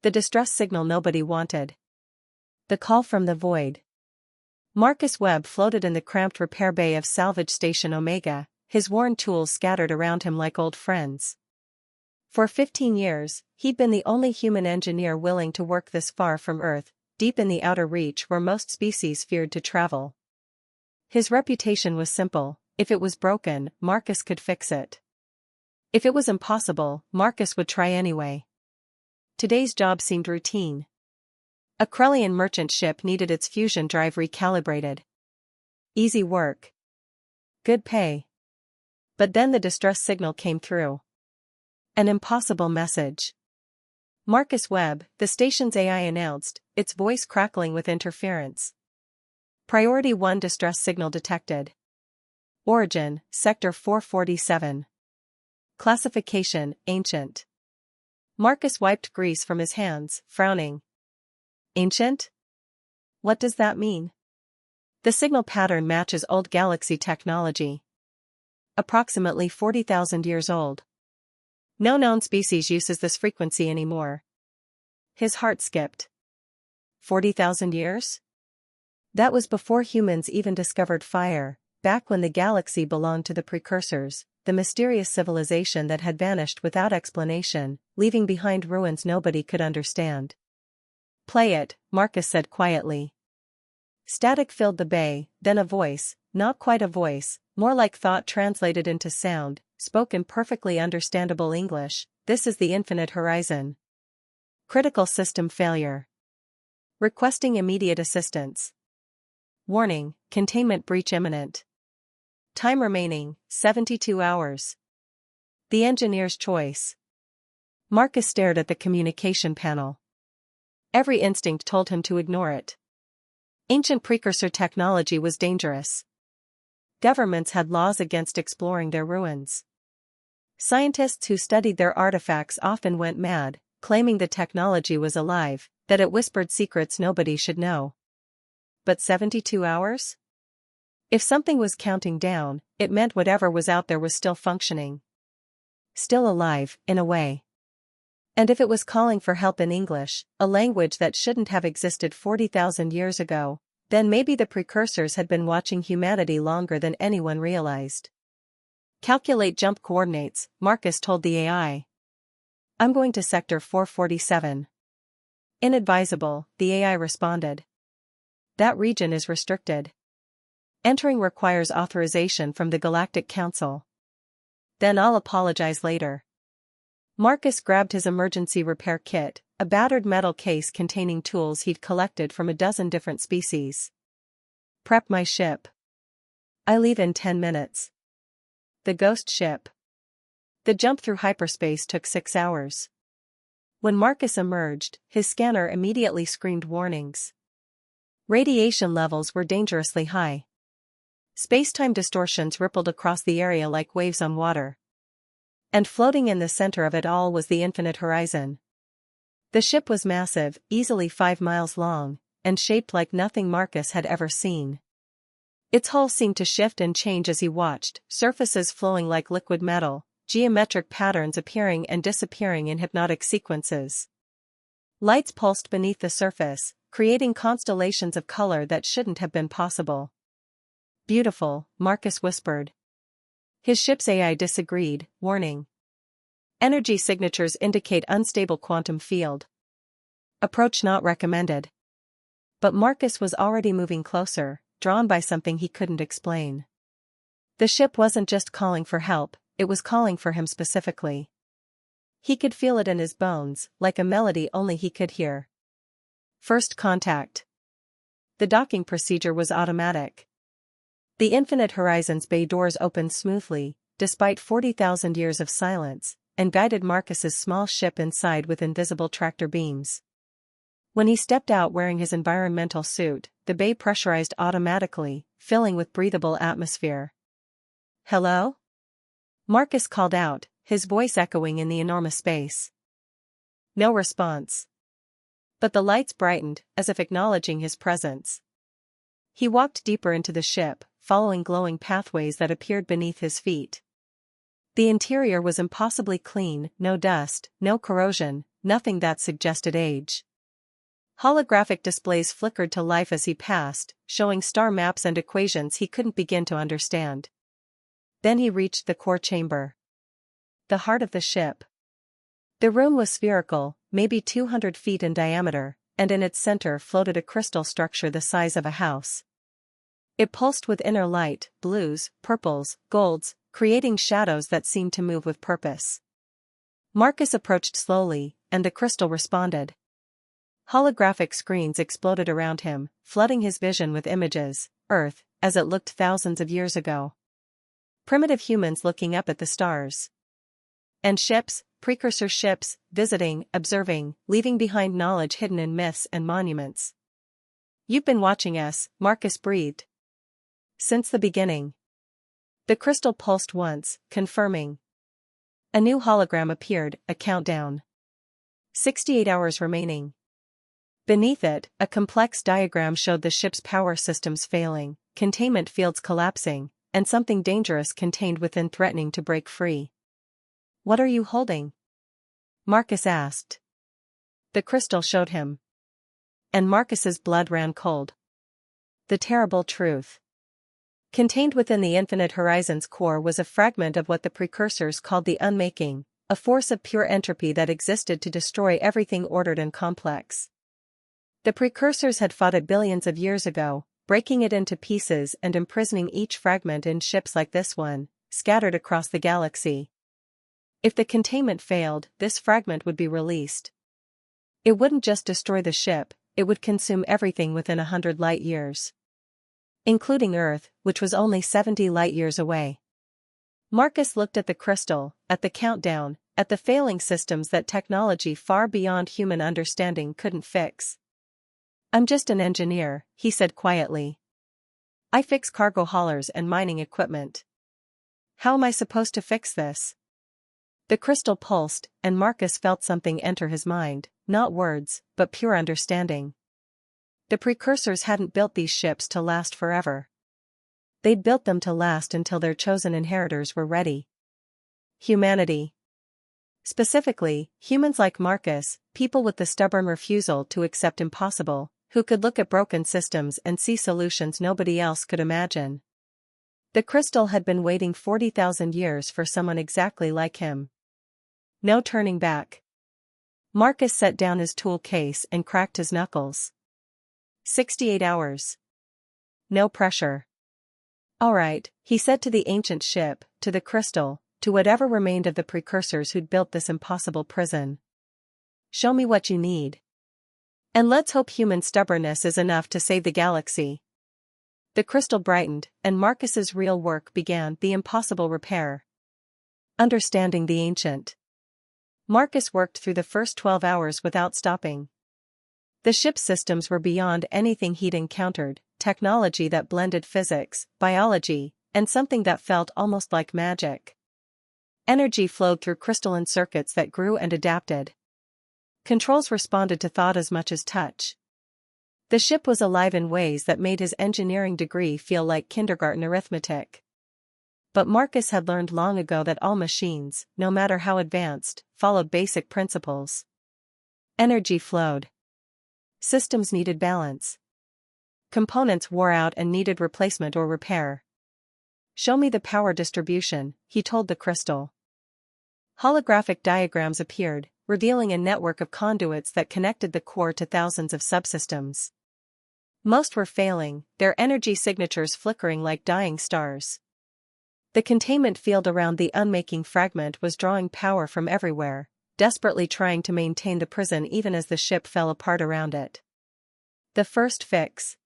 The distress signal nobody wanted. The call from the void. Marcus Webb floated in the cramped repair bay of Salvage Station Omega, his worn tools scattered around him like old friends. For 15 years, he'd been the only human engineer willing to work this far from Earth, deep in the outer reach where most species feared to travel. His reputation was simple: if it was broken, Marcus could fix it. If it was impossible, Marcus would try anyway. Today's job seemed routine. A Krellian merchant ship needed its fusion drive recalibrated. Easy work. Good pay. But then the distress signal came through. An impossible message. Marcus Webb, the station's AI announced, its voice crackling with interference. Priority 1 distress signal detected. Origin, Sector 447. Classification, Ancient. Marcus wiped grease from his hands, frowning. Ancient? What does that mean? The signal pattern matches old galaxy technology. Approximately 40,000 years old. No known species uses this frequency anymore. His heart skipped. 40,000 years? That was before humans even discovered fire, back when the galaxy belonged to the precursors, the mysterious civilization that had vanished without explanation, leaving behind ruins nobody could understand. Play it, Marcus said quietly. Static filled the bay, then a voice, not quite a voice, more like thought translated into sound, spoke in perfectly understandable English. This is the infinite horizon. Critical system failure. Requesting immediate assistance. Warning, containment breach imminent. Time remaining, 72 hours. The engineer's choice. Marcus stared at the communication panel. Every instinct told him to ignore it. Ancient precursor technology was dangerous. Governments had laws against exploring their ruins. Scientists who studied their artifacts often went mad, claiming the technology was alive, that it whispered secrets nobody should know. But 72 hours? If something was counting down, it meant whatever was out there was still functioning. Still alive, in a way. And if it was calling for help in English, a language that shouldn't have existed 40,000 years ago, then maybe the precursors had been watching humanity longer than anyone realized. Calculate jump coordinates, Marcus told the AI. I'm going to Sector 447. Inadvisable, the AI responded. That region is restricted. Entering requires authorization from the Galactic Council. Then I'll apologize later. Marcus grabbed his emergency repair kit, a battered metal case containing tools he'd collected from a dozen different species. Prep my ship. I leave in 10 minutes. The ghost ship. The jump through hyperspace took 6 hours. When Marcus emerged, his scanner immediately screamed warnings. Radiation levels were dangerously high. Space-time distortions rippled across the area like waves on water. And floating in the center of it all was the infinite horizon. The ship was massive, easily 5 miles long, and shaped like nothing Marcus had ever seen. Its hull seemed to shift and change as he watched, surfaces flowing like liquid metal, geometric patterns appearing and disappearing in hypnotic sequences. Lights pulsed beneath the surface, creating constellations of color that shouldn't have been possible. Beautiful, Marcus whispered. His ship's AI disagreed, warning. Energy signatures indicate unstable quantum field. Approach not recommended. But Marcus was already moving closer, drawn by something he couldn't explain. The ship wasn't just calling for help, it was calling for him specifically. He could feel it in his bones, like a melody only he could hear. First contact. The docking procedure was automatic. The infinite horizon's bay doors opened smoothly, despite 40,000 years of silence, and guided Marcus's small ship inside with invisible tractor beams. When he stepped out wearing his environmental suit, the bay pressurized automatically, filling with breathable atmosphere. Hello? Marcus called out, his voice echoing in the enormous space. No response. But the lights brightened, as if acknowledging his presence. He walked deeper into the ship, following glowing pathways that appeared beneath his feet. The interior was impossibly clean, no dust, no corrosion, nothing that suggested age. Holographic displays flickered to life as he passed, showing star maps and equations he couldn't begin to understand. Then he reached the core chamber. The heart of the ship. The room was spherical, maybe 200 feet in diameter, and in its center floated a crystal structure the size of a house. It pulsed with inner light, blues, purples, golds, creating shadows that seemed to move with purpose. Marcus approached slowly, and the crystal responded. Holographic screens exploded around him, flooding his vision with images, Earth, as it looked thousands of years ago. Primitive humans looking up at the stars. And ships, precursor ships, visiting, observing, leaving behind knowledge hidden in myths and monuments. "You've been watching us," Marcus breathed. "Since the beginning." The crystal pulsed once, confirming. A new hologram appeared, a countdown. 68 hours remaining. Beneath it, a complex diagram showed the ship's power systems failing, containment fields collapsing, and something dangerous contained within threatening to break free. "What are you holding?" Marcus asked. The crystal showed him. And Marcus's blood ran cold. The terrible truth. Contained within the Infinite Horizon's core was a fragment of what the precursors called the Unmaking, a force of pure entropy that existed to destroy everything ordered and complex. The precursors had fought it billions of years ago, breaking it into pieces and imprisoning each fragment in ships like this one, scattered across the galaxy. If the containment failed, this fragment would be released. It wouldn't just destroy the ship, it would consume everything within 100 light years. Including Earth, which was only 70 light-years away. Marcus looked at the crystal, at the countdown, at the failing systems that technology far beyond human understanding couldn't fix. "I'm just an engineer," he said quietly. "I fix cargo haulers and mining equipment. How am I supposed to fix this?" The crystal pulsed, and Marcus felt something enter his mind, not words, but pure understanding. The precursors hadn't built these ships to last forever. They'd built them to last until their chosen inheritors were ready. Humanity. Specifically, humans like Marcus, people with the stubborn refusal to accept impossible, who could look at broken systems and see solutions nobody else could imagine. The crystal had been waiting 40,000 years for someone exactly like him. No turning back. Marcus set down his tool case and cracked his knuckles. 68 hours. No pressure. "All right," he said to the ancient ship, to the crystal, to whatever remained of the precursors who'd built this impossible prison. "Show me what you need. And let's hope human stubbornness is enough to save the galaxy." The crystal brightened, and Marcus's real work began, the impossible repair. Understanding the ancient. Marcus worked through the first 12 hours without stopping. The ship's systems were beyond anything he'd encountered, technology that blended physics, biology, and something that felt almost like magic. Energy flowed through crystalline circuits that grew and adapted. Controls responded to thought as much as touch. The ship was alive in ways that made his engineering degree feel like kindergarten arithmetic. But Marcus had learned long ago that all machines, no matter how advanced, followed basic principles. Energy flowed. Systems needed balance. Components wore out and needed replacement or repair. "Show me the power distribution," he told the crystal. Holographic diagrams appeared, revealing a network of conduits that connected the core to thousands of subsystems. Most were failing, their energy signatures flickering like dying stars. The containment field around the unmaking fragment was drawing power from everywhere, desperately trying to maintain the prison even as the ship fell apart around it. The first fix.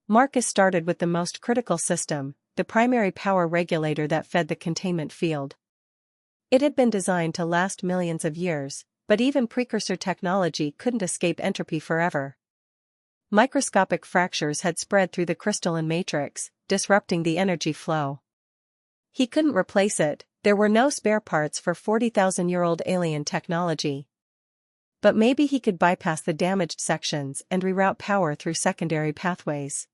Marcus started with the most critical system, the primary power regulator that fed the containment field. It had been designed to last millions of years, but even precursor technology couldn't escape entropy forever. Microscopic fractures had spread through the crystalline matrix, disrupting the energy flow. He couldn't replace it, there were no spare parts for 40,000-year-old alien technology. But maybe he could bypass the damaged sections and reroute power through secondary pathways.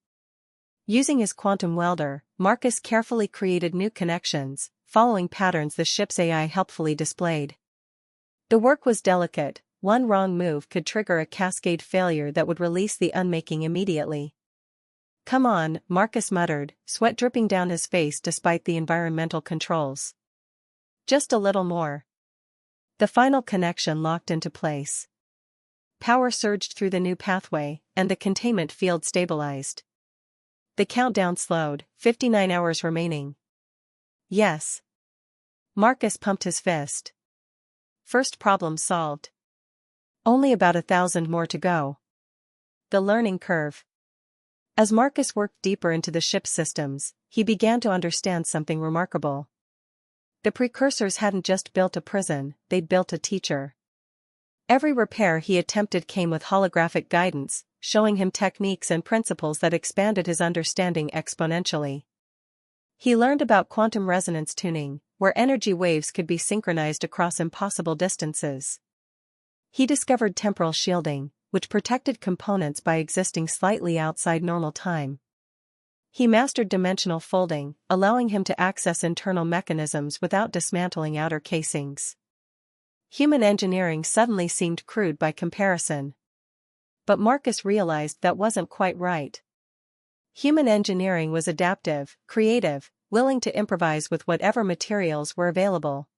Using his quantum welder, Marcus carefully created new connections, following patterns the ship's AI helpfully displayed. The work was delicate, one wrong move could trigger a cascade failure that would release the unmaking immediately. "Come on," Marcus muttered, sweat dripping down his face despite the environmental controls. "Just a little more." The final connection locked into place. Power surged through the new pathway, and the containment field stabilized. The countdown slowed, 59 hours remaining. Yes. Marcus pumped his fist. First problem solved. Only about 1,000 more to go. The learning curve. As Marcus worked deeper into the ship's systems, he began to understand something remarkable. The precursors hadn't just built a prison, they'd built a teacher. Every repair he attempted came with holographic guidance, showing him techniques and principles that expanded his understanding exponentially. He learned about quantum resonance tuning, where energy waves could be synchronized across impossible distances. He discovered temporal shielding, which protected components by existing slightly outside normal time. He mastered dimensional folding, allowing him to access internal mechanisms without dismantling outer casings. Human engineering suddenly seemed crude by comparison. But Marcus realized that wasn't quite right. Human engineering was adaptive, creative, willing to improvise with whatever materials were available.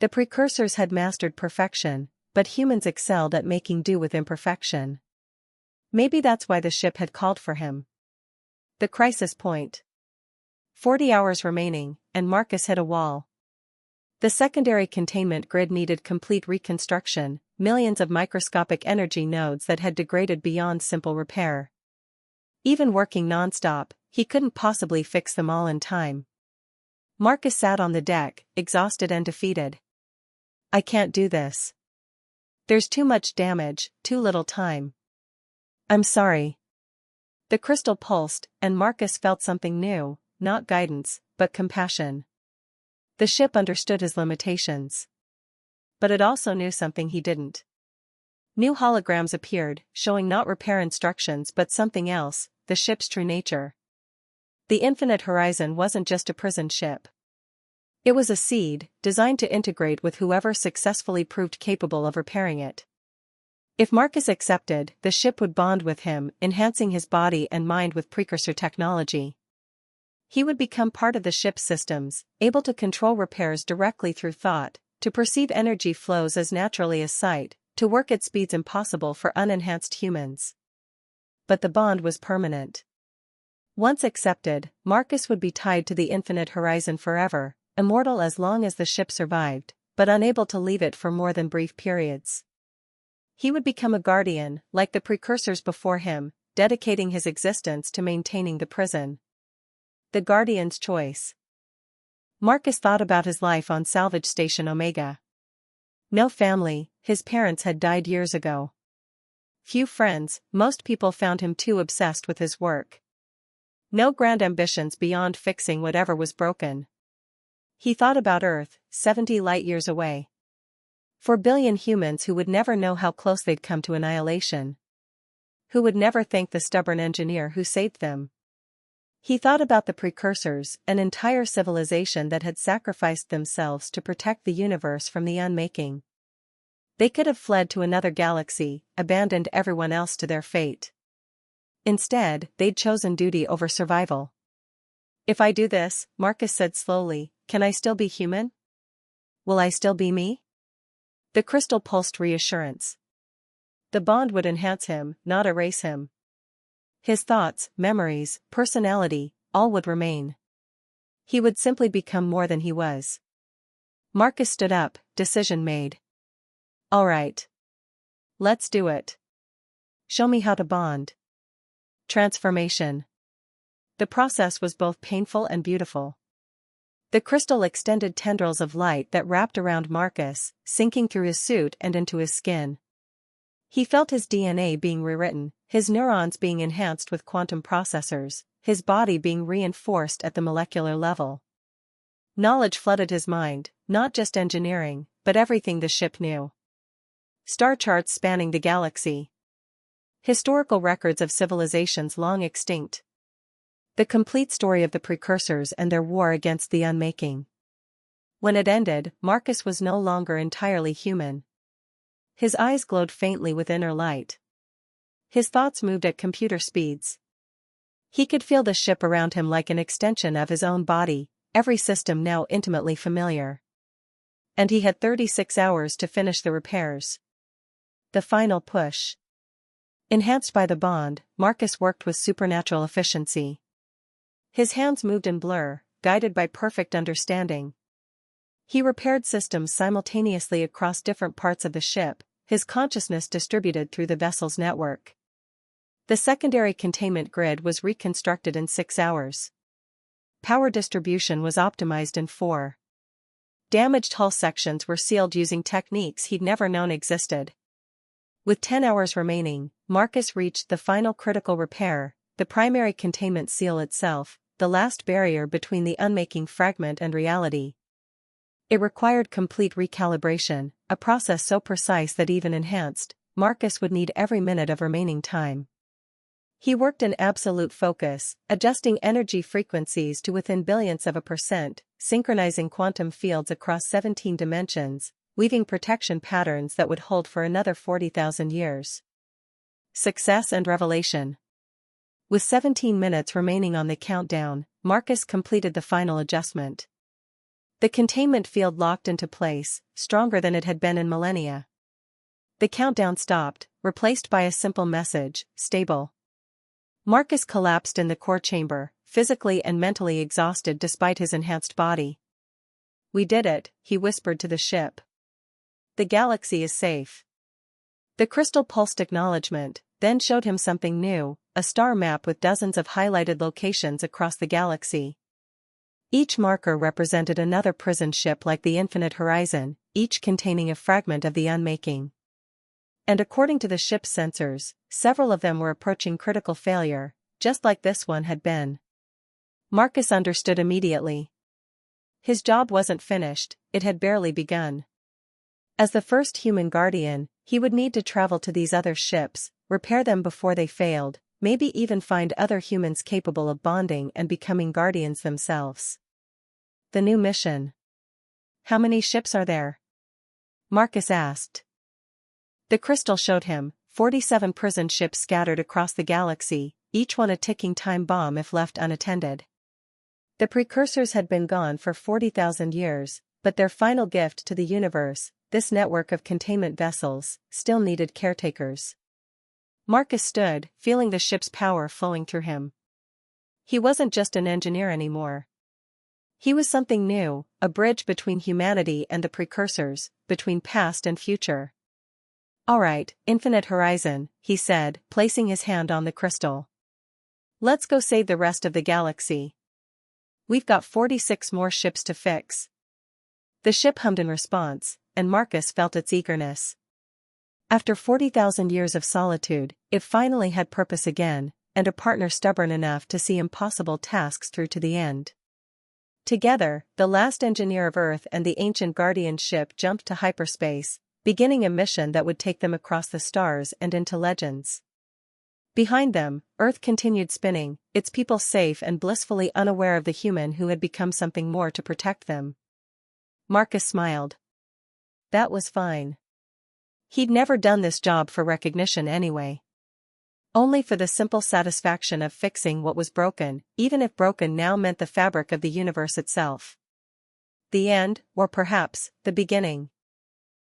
The precursors had mastered perfection, but humans excelled at making do with imperfection. Maybe that's why the ship had called for him. The crisis point. 40 hours remaining, and Marcus hit a wall. The secondary containment grid needed complete reconstruction, millions of microscopic energy nodes that had degraded beyond simple repair. Even working non-stop, he couldn't possibly fix them all in time. Marcus sat on the deck, exhausted and defeated. "I can't do this. There's too much damage, too little time." "I'm sorry." The crystal pulsed, and Marcus felt something new, not guidance, but compassion. The ship understood his limitations. But it also knew something he didn't. New holograms appeared, showing not repair instructions but something else, the ship's true nature. The Infinite Horizon wasn't just a prison ship. It was a seed, designed to integrate with whoever successfully proved capable of repairing it. If Marcus accepted, the ship would bond with him, enhancing his body and mind with precursor technology. He would become part of the ship's systems, able to control repairs directly through thought, to perceive energy flows as naturally as sight, to work at speeds impossible for unenhanced humans. But the bond was permanent. Once accepted, Marcus would be tied to the Infinite Horizon forever, immortal as long as the ship survived, but unable to leave it for more than brief periods. He would become a guardian, like the precursors before him, dedicating his existence to maintaining the prison. The Guardian's choice. Marcus thought about his life on Salvage Station Omega. No family, his parents had died years ago. Few friends, most people found him too obsessed with his work. No grand ambitions beyond fixing whatever was broken. He thought about Earth, 70 light-years away. 4 billion humans who would never know how close they'd come to annihilation. Who would never thank the stubborn engineer who saved them. He thought about the precursors, an entire civilization that had sacrificed themselves to protect the universe from the unmaking. They could have fled to another galaxy, abandoned everyone else to their fate. Instead, they'd chosen duty over survival. "If I do this," Marcus said slowly, "can I still be human? Will I still be me?" The crystal pulsed reassurance. The bond would enhance him, not erase him. His thoughts, memories, personality, all would remain. He would simply become more than he was. Marcus stood up, decision made. "All right. Let's do it. Show me how to bond." Transformation. The process was both painful and beautiful. The crystal extended tendrils of light that wrapped around Marcus, sinking through his suit and into his skin. He felt his DNA being rewritten, his neurons being enhanced with quantum processors, his body being reinforced at the molecular level. Knowledge flooded his mind, not just engineering, but everything the ship knew. Star charts spanning the galaxy. Historical records of civilizations long extinct. The complete story of the precursors and their war against the unmaking. When it ended, Marcus was no longer entirely human. His eyes glowed faintly with inner light. His thoughts moved at computer speeds. He could feel the ship around him like an extension of his own body, every system now intimately familiar. And he had 36 hours to finish the repairs. The final push. Enhanced by the bond, Marcus worked with supernatural efficiency. His hands moved in blur, guided by perfect understanding. He repaired systems simultaneously across different parts of the ship, his consciousness distributed through the vessel's network. The secondary containment grid was reconstructed in 6 hours. Power distribution was optimized in 4. Damaged hull sections were sealed using techniques he'd never known existed. With 10 hours remaining, Marcus reached the final critical repair, the primary containment seal itself, the last barrier between the unmaking fragment and reality. It required complete recalibration, a process so precise that even enhanced, Marcus would need every minute of remaining time. He worked in absolute focus, adjusting energy frequencies to within billionths of a percent, synchronizing quantum fields across 17 dimensions, weaving protection patterns that would hold for another 40,000 years. Success and revelation. With 17 minutes remaining on the countdown, Marcus completed the final adjustment. The containment field locked into place, stronger than it had been in millennia. The countdown stopped, replaced by a simple message, stable. Marcus collapsed in the core chamber, physically and mentally exhausted despite his enhanced body. "We did it," he whispered to the ship. "The galaxy is safe." The crystal pulsed acknowledgement, then showed him something new, a star map with dozens of highlighted locations across the galaxy. Each marker represented another prison ship like the Infinite Horizon, each containing a fragment of the unmaking. And according to the ship's sensors, several of them were approaching critical failure, just like this one had been. Marcus understood immediately. His job wasn't finished, it had barely begun. As the first human guardian, he would need to travel to these other ships, repair them before they failed, maybe even find other humans capable of bonding and becoming guardians themselves. The new mission. "How many ships are there?" Marcus asked. The crystal showed him, 47 prison ships scattered across the galaxy, each one a ticking time bomb if left unattended. The precursors had been gone for 40,000 years, but their final gift to the universe, this network of containment vessels, still needed caretakers. Marcus stood, feeling the ship's power flowing through him. He wasn't just an engineer anymore. He was something new, a bridge between humanity and the precursors, between past and future. "All right, Infinite Horizon," he said, placing his hand on the crystal. "Let's go save the rest of the galaxy. We've got 46 more ships to fix." The ship hummed in response, and Marcus felt its eagerness. After 40,000 years of solitude, it finally had purpose again, and a partner stubborn enough to see impossible tasks through to the end. Together, the last engineer of Earth and the ancient guardian ship jumped to hyperspace, beginning a mission that would take them across the stars and into legends. Behind them, Earth continued spinning, its people safe and blissfully unaware of the human who had become something more to protect them. Marcus smiled. That was fine. He'd never done this job for recognition anyway. Only for the simple satisfaction of fixing what was broken, even if broken now meant the fabric of the universe itself. The end, or perhaps, the beginning.